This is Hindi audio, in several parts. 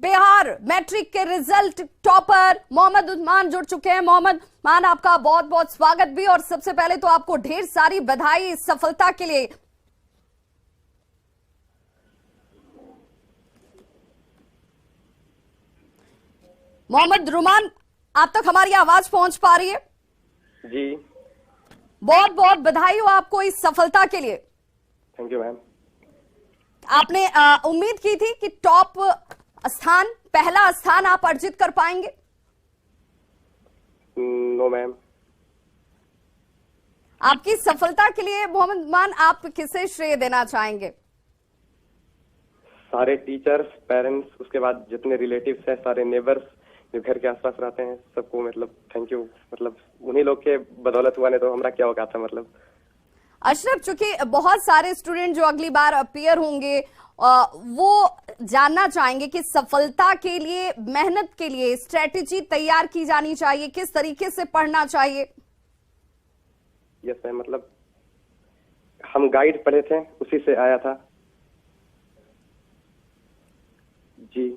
बिहार मैट्रिक के रिजल्ट टॉपर मोहम्मद उस्मान जुड़ चुके हैं। मोहम्मद उस्मान, आपका बहुत बहुत स्वागत भी, और सबसे पहले तो आपको ढेर सारी बधाई इस सफलता के लिए। मोहम्मद रुमान, आप तक हमारी आवाज पहुंच पा रही है? जी, बहुत बहुत बधाई हो आपको इस सफलता के लिए। Thank you ma'am. आपने उम्मीद की थी कि टॉप स्थान, पहला स्थान आप अर्जित कर पाएंगे? No ma'am. आपकी सफलता के लिए मोहम्मद उस्मान आप किसे श्रेय देना चाहेंगे? सारे टीचर्स, पेरेंट्स, उसके बाद जितने रिलेटिव्स हैं, सारे नेबर्स जो घर के आसपास रहते हैं, सबको मतलब थैंक यू। मतलब उन्हीं लोग के बदौलत हुआ, नहीं तो हमारा क्या होगा था। मतलब अशरफ, चूंकि बहुत सारे स्टूडेंट जो अगली बार अपीयर होंगे वो जानना चाहेंगे कि सफलता के लिए, मेहनत के लिए स्ट्रेटेजी तैयार की जानी चाहिए, किस तरीके से पढ़ना चाहिए? यस मैम, मतलब हम गाइड पढ़े थे, उसी से आया था। जी।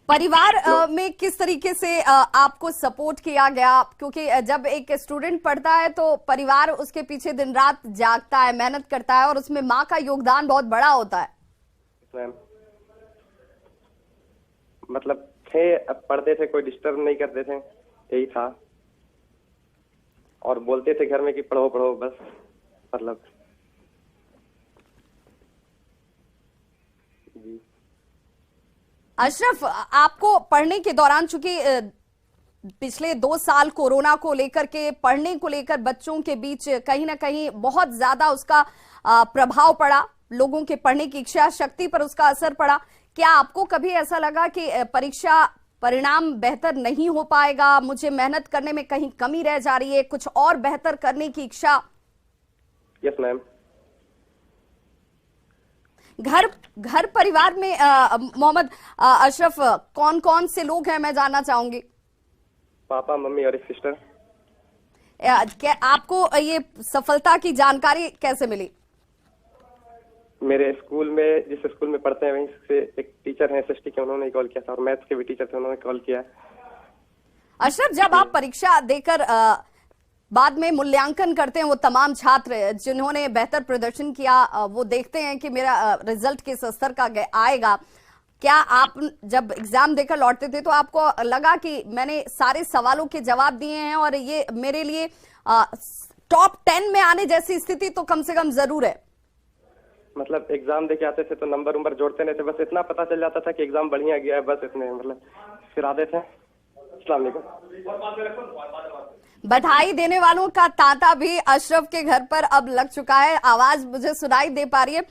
परिवार में किस तरीके से आपको सपोर्ट किया गया? क्योंकि जब एक स्टूडेंट पढ़ता है तो परिवार उसके पीछे दिन रात जागता है, मेहनत करता है, और उसमें माँ का योगदान बहुत बड़ा होता है। मैम मतलब थे, अब पढ़ते थे, कोई डिस्टर्ब नहीं करते थे, यही था। और बोलते थे घर में कि पढ़ो पढ़ो बस। मतलब जी। अशरफ, आपको पढ़ने के दौरान, चूंकि पिछले 2 साल कोरोना को लेकर के, पढ़ने को लेकर बच्चों के बीच कहीं ना कहीं बहुत ज्यादा उसका प्रभाव पड़ा, लोगों के पढ़ने की इच्छा शक्ति पर उसका असर पड़ा। क्या आपको कभी ऐसा लगा कि परीक्षा परिणाम बेहतर नहीं हो पाएगा, मुझे मेहनत करने में कहीं कमी रह जा रही है, कुछ और बेहतर करने की इच्छा? Yes ma'am. घर परिवार में मोहम्मद अशरफ कौन कौन से लोग हैं, मैं जानना चाहूंगी। पापा, मम्मी और एक सिस्टर। क्या आपको ये सफलता की जानकारी कैसे मिली? मेरे स्कूल में, जिस स्कूल में पढ़ते हैं वहीं से एक टीचर हैं एसएसटी के, उन्होंने कॉल किया था, और मैथ्स के भी टीचर थे, उन्होंने कॉल किया। अशरफ, जब आप परीक्षा देकर बाद में मूल्यांकन करते हैं, वो तमाम छात्र जिन्होंने बेहतर प्रदर्शन किया, वो देखते हैं कि मेरा रिजल्ट किस स्तर का आएगा, क्या आप जब एग्जाम देकर लौटते थे तो आपको लगा कि मैंने सारे सवालों के जवाब दिए हैं और ये मेरे लिए टॉप 10 में आने जैसी स्थिति तो कम से कम जरूर है? मतलब एग्जाम देके आते थे तो नंबर जोड़ते नहीं थे, बस इतना पता चल जाता था कि एग्जाम बढ़िया गया है, बस इतने मतलब फिर आते थे। अस्सलाम वालेकुम। बधाई देने वालों का तांता भी अशरफ के घर पर अब लग चुका है, आवाज मुझे सुनाई दे पा रही है।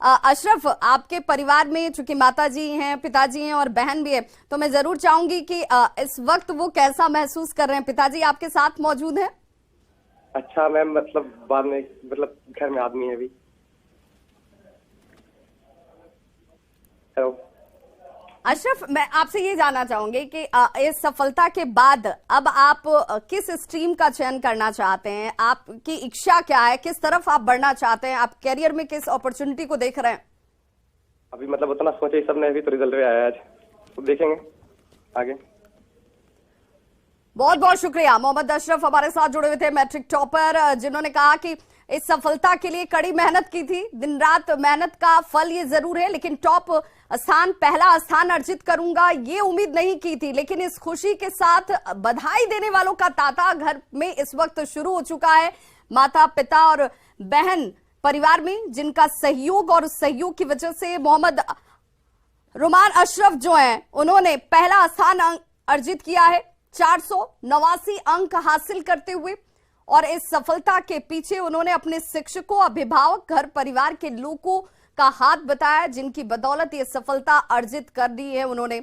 अशरफ, आपके परिवार में चूंकि माताजी हैं, पिताजी हैं और बहन भी है, तो मैं जरूर चाहूंगी कि इस वक्त वो कैसा महसूस कर रहे हैं? पिताजी आपके साथ मौजूद हैं? अच्छा मैम, मतलब बाद में, मतलब घर में आदमी है अभी। हेलो अशरफ, मैं आपसे ये जानना चाहूंगी कि इस सफलता के बाद अब आप किस स्ट्रीम का चयन करना चाहते हैं? आपकी इच्छा क्या है, किस तरफ आप बढ़ना चाहते हैं, आप करियर में किस अपॉर्चुनिटी को देख रहे हैं? अभी मतलब उतना सोचे ही सब नहीं, अभी तो रिजल्ट भी आया आज, तो देखेंगे आगे। बहुत बहुत शुक्रिया। मोहम्मद अशरफ हमारे साथ जुड़े हुए थे, मैट्रिक टॉपर, जिन्होंने कहा कि इस सफलता के लिए कड़ी मेहनत की थी, दिन रात मेहनत का फल ये जरूर है, लेकिन टॉप स्थान, पहला स्थान अर्जित करूंगा ये उम्मीद नहीं की थी। लेकिन इस खुशी के साथ बधाई देने वालों का तांता घर में इस वक्त शुरू हो चुका है। माता, पिता और बहन परिवार में जिनका सहयोग, और उस सहयोग की वजह से मोहम्मद रुमान अशरफ जो है उन्होंने पहला स्थान अर्जित किया है, 489 अंक हासिल करते हुए। और इस सफलता के पीछे उन्होंने अपने शिक्षकों, अभिभावक, घर परिवार के लोगों का हाथ बताया, जिनकी बदौलत ये सफलता अर्जित कर दी है उन्होंने।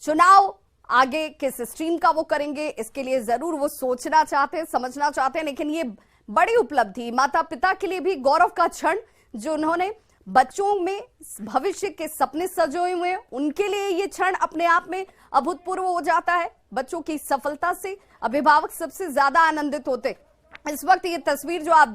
चुनाव आगे किस स्ट्रीम का वो करेंगे, इसके लिए जरूर वो सोचना चाहते हैं, समझना चाहते हैं, लेकिन ये बड़ी उपलब्धि, माता पिता के लिए भी गौरव का क्षण, जो उन्होंने बच्चों में भविष्य के सपने सजोए हुए हैं, उनके लिए ये क्षण अपने आप में अभूतपूर्व हो जाता है। बच्चों की सफलता से अभिभावक सबसे ज्यादा आनंदित होते। इस वक्त ये तस्वीर जो आप